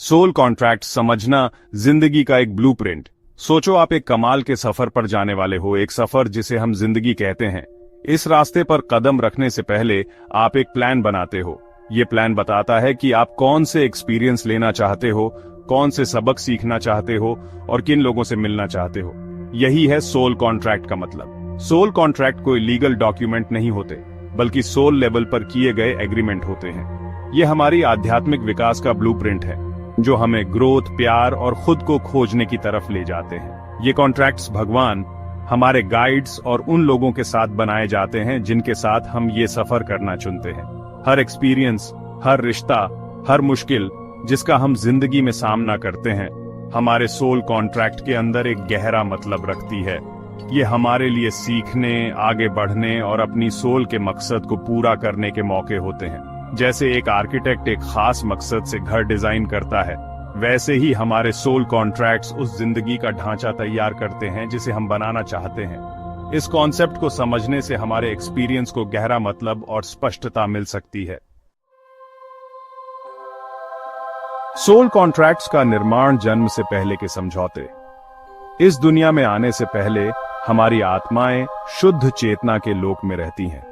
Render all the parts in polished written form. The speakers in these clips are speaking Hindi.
सोल कॉन्ट्रैक्ट समझना जिंदगी का एक ब्लूप्रिंट। सोचो आप एक कमाल के सफर पर जाने वाले हो, एक सफर जिसे हम जिंदगी कहते हैं। इस रास्ते पर कदम रखने से पहले आप एक प्लान बनाते हो। ये प्लान बताता है कि आप कौन से एक्सपीरियंस लेना चाहते हो, कौन से सबक सीखना चाहते हो और किन लोगों से मिलना चाहते हो। यही है सोल कॉन्ट्रैक्ट का मतलब। सोल कॉन्ट्रैक्ट कोई लीगल डॉक्यूमेंट नहीं होते, बल्कि सोल लेवल पर किए गए एग्रीमेंट होते हैं। ये हमारी आध्यात्मिक विकास का ब्लूप्रिंट है, जो हमें ग्रोथ, प्यार और खुद को खोजने की तरफ ले जाते हैं। ये कॉन्ट्रैक्ट्स भगवान, हमारे गाइड्स और उन लोगों के साथ बनाए जाते हैं जिनके साथ हम ये सफर करना चुनते हैं। हर एक्सपीरियंस, हर रिश्ता, हर मुश्किल जिसका हम जिंदगी में सामना करते हैं, हमारे सोल कॉन्ट्रैक्ट के अंदर एक गहरा मतलब रखती है। ये हमारे लिए सीखने, आगे बढ़ने और अपनी सोल के मकसद को पूरा करने के मौके होते हैं। जैसे एक आर्किटेक्ट एक खास मकसद से घर डिजाइन करता है, वैसे ही हमारे सोल कॉन्ट्रैक्ट्स उस जिंदगी का ढांचा तैयार करते हैं जिसे हम बनाना चाहते हैं। इस कॉन्सेप्ट को समझने से हमारे एक्सपीरियंस को गहरा मतलब और स्पष्टता मिल सकती है। सोल कॉन्ट्रैक्ट्स का निर्माण जन्म से पहले के समझौते। इस दुनिया में आने से पहले हमारी आत्माएं शुद्ध चेतना के लोक में रहती हैं।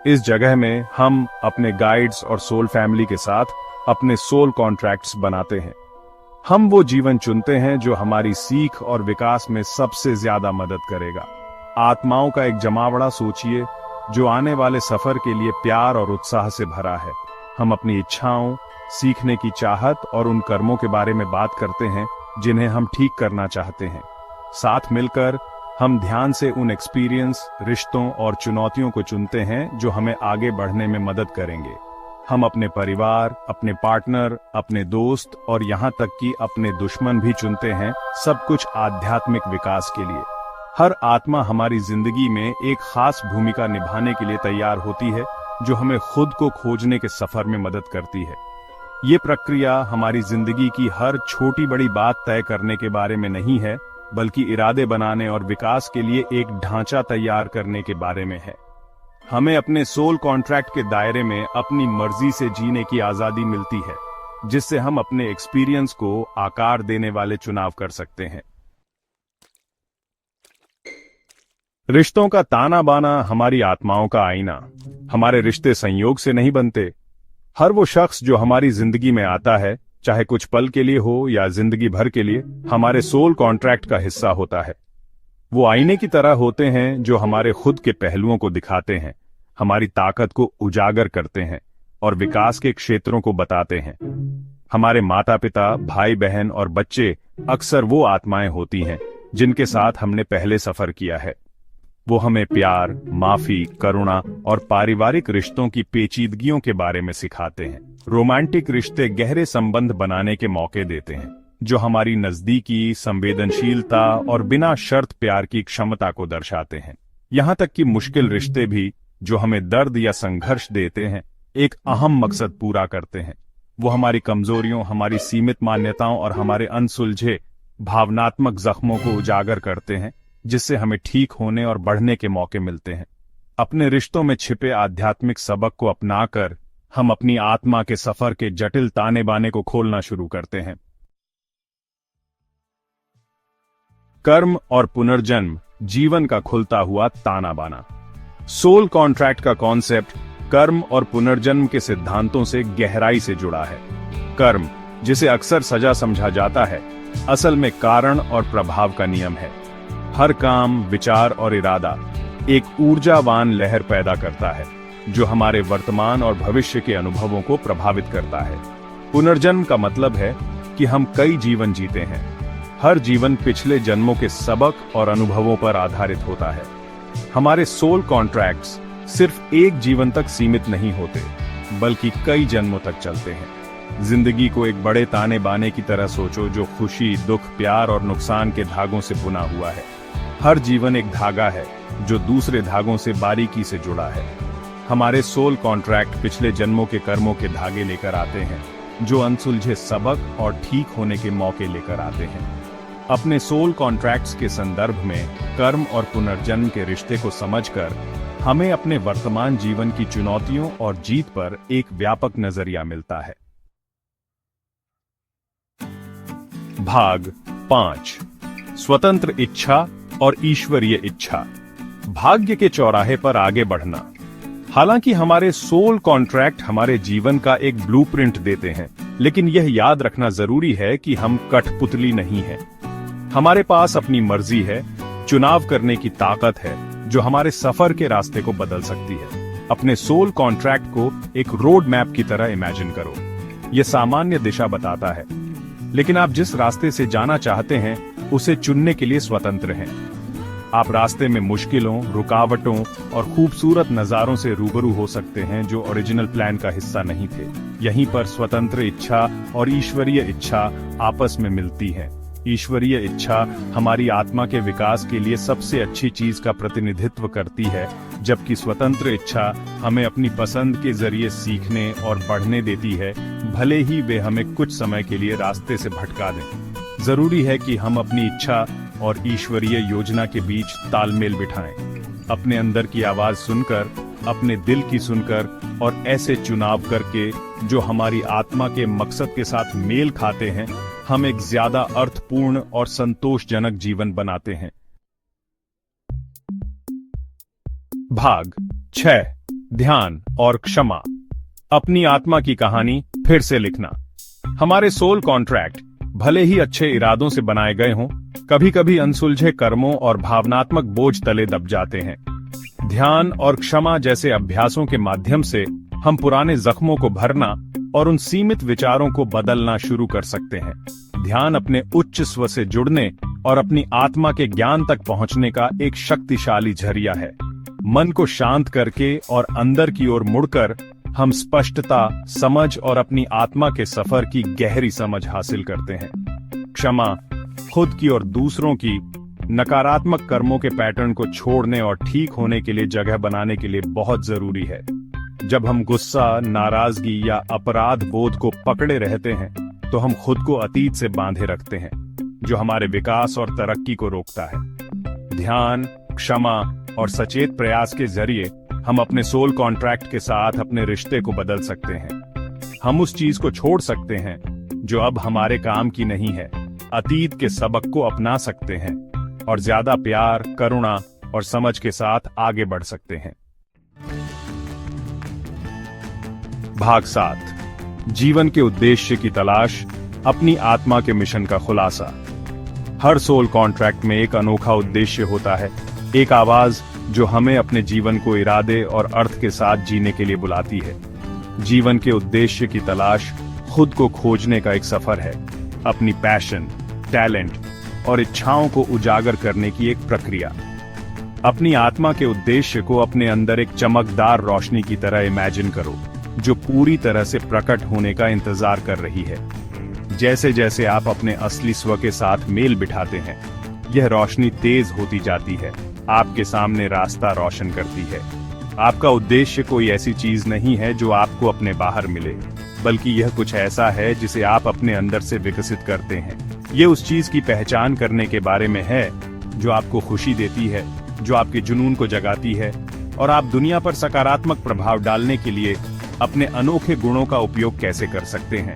इस जगह में हम अपने गाइड्स और सोल फैमिली के साथ अपने सोल कॉन्ट्रैक्ट्स बनाते हैं। हम वो जीवन चुनते हैं जो हमारी सीख और विकास में सबसे ज्यादा मदद करेगा। आत्माओं का एक जमावड़ा सोचिए, जो आने वाले सफर के लिए प्यार और उत्साह से भरा है। हम अपनी इच्छाओं, सीखने की चाहत और उन कर्मों के बारे में बात करते हैं जिन्हें हम ठीक करना चाहते हैं। साथ मिलकर हम ध्यान से उन एक्सपीरियंस, रिश्तों और चुनौतियों को चुनते हैं जो हमें आगे बढ़ने में मदद करेंगे। हम अपने परिवार, अपने पार्टनर, अपने दोस्त और यहाँ तक कि अपने दुश्मन भी चुनते हैं, सब कुछ आध्यात्मिक विकास के लिए। हर आत्मा हमारी जिंदगी में एक खास भूमिका निभाने के लिए तैयार होती है, जो हमें खुद को खोजने के सफर में मदद करती है। ये प्रक्रिया हमारी जिंदगी की हर छोटी बड़ी बात तय करने के बारे में नहीं है, बल्कि इरादे बनाने और विकास के लिए एक ढांचा तैयार करने के बारे में है। हमें अपने सोल कॉन्ट्रैक्ट के दायरे में अपनी मर्जी से जीने की आजादी मिलती है, जिससे हम अपने एक्सपीरियंस को आकार देने वाले चुनाव कर सकते हैं। रिश्तों का ताना बाना हमारी आत्माओं का आईना। हमारे रिश्ते संयोग से नहीं बनते। हर वो शख्स जो हमारी जिंदगी में आता है, चाहे कुछ पल के लिए हो या जिंदगी भर के लिए, हमारे सोल कॉन्ट्रैक्ट का हिस्सा होता है। वो आईने की तरह होते हैं जो हमारे खुद के पहलुओं को दिखाते हैं, हमारी ताकत को उजागर करते हैं और विकास के क्षेत्रों को बताते हैं। हमारे माता पिता, भाई बहन और बच्चे अक्सर वो आत्माएं होती हैं जिनके साथ हमने पहले सफर किया है। वो हमें प्यार, माफी, करुणा और पारिवारिक रिश्तों की पेचीदगियों के बारे में सिखाते हैं। रोमांटिक रिश्ते गहरे संबंध बनाने के मौके देते हैं, जो हमारी नजदीकी, संवेदनशीलता और बिना शर्त प्यार की क्षमता को दर्शाते हैं। यहाँ तक कि मुश्किल रिश्ते भी, जो हमें दर्द या संघर्ष देते हैं, एक अहम मकसद पूरा करते हैं। वो हमारी कमजोरियों, हमारी सीमित मान्यताओं और हमारे अनसुलझे भावनात्मक जख्मों को उजागर करते हैं, जिससे हमें ठीक होने और बढ़ने के मौके मिलते हैं। अपने रिश्तों में छिपे आध्यात्मिक सबक को अपनाकर हम अपनी आत्मा के सफर के जटिल ताने बाने को खोलना शुरू करते हैं। कर्म और पुनर्जन्म जीवन का खुलता हुआ ताना बाना। सोल कॉन्ट्रैक्ट का कॉन्सेप्ट कर्म और पुनर्जन्म के सिद्धांतों से गहराई से जुड़ा है। कर्म, जिसे अक्सर सजा समझा जाता है, असल में कारण और प्रभाव का नियम है। हर काम, विचार और इरादा एक ऊर्जावान लहर पैदा करता है, जो हमारे वर्तमान और भविष्य के अनुभवों को प्रभावित करता है। पुनर्जन्म का मतलब है कि हम कई जीवन जीते हैं। हर जीवन पिछले जन्मों के सबक और अनुभवों पर आधारित होता है। हमारे सोल कॉन्ट्रैक्ट्स सिर्फ एक जीवन तक सीमित नहीं होते, बल्कि कई जन्मों तक चलते हैं। जिंदगी को एक बड़े ताने बाने की तरह सोचो, जो खुशी, दुख, प्यार और नुकसान के धागों से बुना हुआ है। हर जीवन एक धागा है जो दूसरे धागों से बारीकी से जुड़ा है। हमारे सोल कॉन्ट्रैक्ट पिछले जन्मों के कर्मों के धागे लेकर आते हैं, जो अनसुलझे सबक और ठीक होने के मौके लेकर आते हैं। अपने सोल कॉन्ट्रैक्ट्स के संदर्भ में कर्म और पुनर्जन्म के रिश्ते को समझकर हमें अपने वर्तमान जीवन की चुनौतियों और जीत पर एक व्यापक नजरिया मिलता है। भाग 5 स्वतंत्र इच्छा और ईश्वरीय इच्छा। भाग्य के चौराहे पर आगे बढ़ना। हालांकि हमारे सोल कॉन्ट्रैक्ट हमारे जीवन का एक ब्लूप्रिंट देते हैं, लेकिन यह याद रखना जरूरी है कि हम कठपुतली नहीं हैं। हमारे पास अपनी मर्जी है, चुनाव करने की ताकत है, जो हमारे सफर के रास्ते को बदल सकती है। अपने सोल कॉन्ट्रैक्ट को एक रोड मैप की तरह इमेजिन करो। यह सामान्य दिशा बताता है, लेकिन आप जिस रास्ते से जाना चाहते हैं उसे चुनने के लिए स्वतंत्र हैं। आप रास्ते में मुश्किलों, रुकावटों और खूबसूरत नजारों से रूबरू हो सकते हैं जो ओरिजिनल प्लान का हिस्सा नहीं थे। यहीं पर स्वतंत्र इच्छा और ईश्वरीय इच्छा आपस में मिलती हैं। ईश्वरीय इच्छा हमारी आत्मा के विकास के लिए सबसे अच्छी चीज का प्रतिनिधित्व करती है, जबकि स्वतंत्र इच्छा हमें अपनी पसंद के जरिए सीखने और बढ़ने देती है, भले ही वे हमें कुछ समय के लिए रास्ते से भटका दें। जरूरी है कि हम अपनी इच्छा और ईश्वरीय योजना के बीच तालमेल बिठाएं। अपने अंदर की आवाज सुनकर, अपने दिल की सुनकर और ऐसे चुनाव करके जो हमारी आत्मा के मकसद के साथ मेल खाते हैं, हम एक ज्यादा अर्थपूर्ण और संतोषजनक जीवन बनाते हैं। भाग 6 ध्यान और क्षमा। अपनी आत्मा की कहानी फिर से लिखना। हमारे सोल कॉन्ट्रैक्ट भले ही अच्छे इरादों से बनाए गए हों, कभी कभी अनसुलझे कर्मों और भावनात्मक बोझ तले दब जाते हैं। ध्यान और क्षमा जैसे अभ्यासों के माध्यम से हम पुराने जख्मों को भरना और उन सीमित विचारों को बदलना शुरू कर सकते हैं। ध्यान अपने उच्च स्व से जुड़ने और अपनी आत्मा के ज्ञान तक पहुंचने का एक शक्तिशाली जरिया है। मन को शांत करके और अंदर की ओर मुड़कर हम स्पष्टता, समझ और अपनी आत्मा के सफर की गहरी समझ हासिल करते हैं। क्षमा खुद की और दूसरों की नकारात्मक कर्मों के पैटर्न को छोड़ने और ठीक होने के लिए जगह बनाने के लिए बहुत जरूरी है। जब हम गुस्सा, नाराजगी या अपराध बोध को पकड़े रहते हैं, तो हम खुद को अतीत से बांधे रखते हैं, जो हमारे विकास और तरक्की को रोकता है। ध्यान, क्षमा और सचेत प्रयास के जरिए हम अपने सोल कॉन्ट्रैक्ट के साथ अपने रिश्ते को बदल सकते हैं। हम उस चीज को छोड़ सकते हैं जो अब हमारे काम की नहीं है, अतीत के सबक को अपना सकते हैं और ज्यादा प्यार, करुणा और समझ के साथ आगे बढ़ सकते हैं। भाग 7 जीवन के उद्देश्य की तलाश, अपनी आत्मा के मिशन का खुलासा। हर सोल कॉन्ट्रैक्ट में एक अनोखा उद्देश्य होता है, एक आवाज जो हमें अपने जीवन को इरादे और अर्थ के साथ जीने के लिए बुलाती है। जीवन के उद्देश्य की तलाश खुद को खोजने का एक सफर है, अपनी पैशन, टैलेंट और इच्छाओं को उजागर करने की एक प्रक्रिया। अपनी आत्मा के उद्देश्य को अपने अंदर एक चमकदार रोशनी की तरह इमेजिन करो, जो पूरी तरह से प्रकट होने का इंतजार कर रही है। जैसे जैसे आप अपने असली स्व के साथ मेल बिठाते हैं, यह रोशनी तेज होती जाती है, आपके सामने रास्ता रोशन करती है। आपका उद्देश्य कोई ऐसी चीज नहीं है जो आपको अपने बाहर मिले, बल्कि यह कुछ ऐसा है जिसे आप अपने अंदर से विकसित करते हैं। यह उस चीज की पहचान करने के बारे में है जो आपको खुशी देती है, जो आपके जुनून को जगाती है, और आप दुनिया पर सकारात्मक प्रभाव डालने के लिए अपने अनोखे गुणों का उपयोग कैसे कर सकते हैं।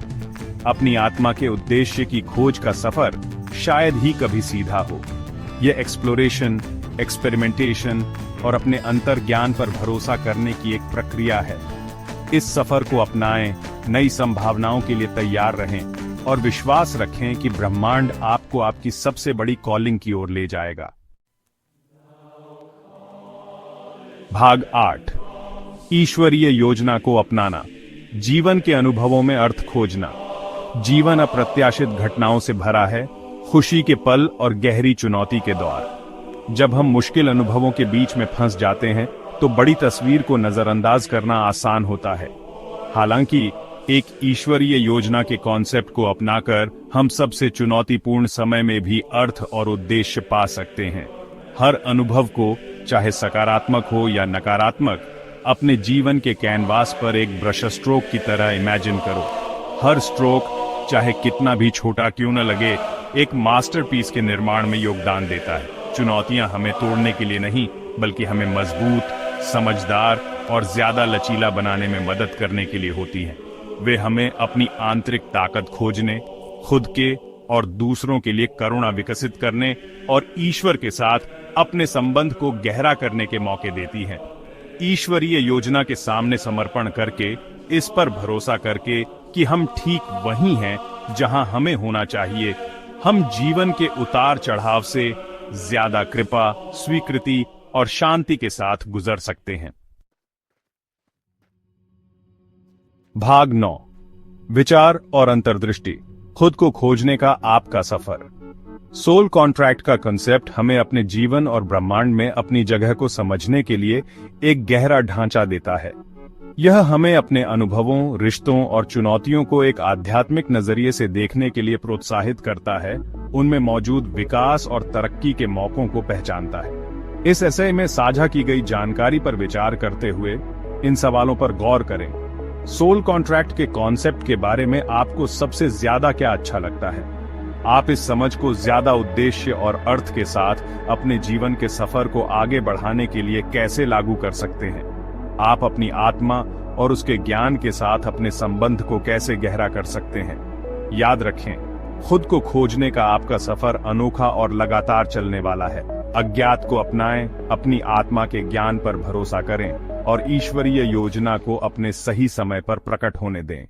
अपनी आत्मा के उद्देश्य की खोज का सफर शायद ही कभी सीधा हो। यह एक्सप्लोरेशन, एक्सपेरिमेंटेशन और अपने अंतर ज्ञान पर भरोसा करने की एक प्रक्रिया है। इस सफर को अपनाएं, नई संभावनाओं के लिए तैयार रहें और विश्वास रखें कि ब्रह्मांड आपको आपकी सबसे बड़ी कॉलिंग की ओर ले जाएगा। भाग 8 ईश्वरीय योजना को अपनाना। जीवन के अनुभवों में अर्थ खोजना। जीवन अप्रत्याशित घटनाओं से भरा है, खुशी के पल और गहरी चुनौती के दौर। जब हम मुश्किल अनुभवों के बीच में फंस जाते हैं, तो बड़ी तस्वीर को नजरअंदाज करना आसान होता है। हालांकि एक ईश्वरीय योजना के कॉन्सेप्ट को अपनाकर हम सबसे चुनौतीपूर्ण समय में भी अर्थ और उद्देश्य पा सकते हैं। हर अनुभव को, चाहे सकारात्मक हो या नकारात्मक, अपने जीवन के कैनवास पर एक ब्रश स्ट्रोक की तरह इमेजिन करो। हर स्ट्रोक, चाहे कितना भी छोटा क्यों न लगे, एक मास्टरपीस के निर्माण में योगदान देता है। चुनौतियां हमें तोड़ने के लिए नहीं, बल्कि हमें मजबूत, समझदार और ज्यादा लचीला बनाने में मदद करने के लिए होती हैं। वे हमें अपनी आंतरिक ताकत खोजने, खुद के और दूसरों के लिए करुणा विकसित करने और ईश्वर के साथ अपने संबंध को गहरा करने के मौके देती हैं। ईश्वरीय योजना के सामने समर्पण करके, इस पर भरोसा करके कि हम ठीक वहीं हैं जहां हमें होना चाहिए, हम जीवन के उतार चढ़ाव से ज्यादा कृपा, स्वीकृति और शांति के साथ गुजर सकते हैं। भाग 9, विचार और अंतर्दृष्टि, खुद को खोजने का आपका सफर। सोल कॉन्ट्रैक्ट का कंसेप्ट हमें अपने जीवन और ब्रह्मांड में अपनी जगह को समझने के लिए एक गहरा ढांचा देता है। यह हमें अपने अनुभवों, रिश्तों और चुनौतियों को एक आध्यात्मिक नजरिए से देखने के लिए प्रोत्साहित करता है, उनमें मौजूद विकास और तरक्की के मौकों को पहचानता है। इस एसे में साझा की गई जानकारी पर विचार करते हुए इन सवालों पर गौर करें। सोल कॉन्ट्रैक्ट के कॉन्सेप्ट के बारे में आपको सबसे ज्यादा क्या अच्छा लगता है? आप इस समझ को ज्यादा उद्देश्य और अर्थ के साथ अपने जीवन के सफर को आगे बढ़ाने के लिए कैसे लागू कर सकते हैं? आप अपनी आत्मा और उसके ज्ञान के साथ अपने संबंध को कैसे गहरा कर सकते हैं? याद रखें, खुद को खोजने का आपका सफर अनोखा और लगातार चलने वाला है। अज्ञात को अपनाएं, अपनी आत्मा के ज्ञान पर भरोसा करें और ईश्वरीय योजना को अपने सही समय पर प्रकट होने दें।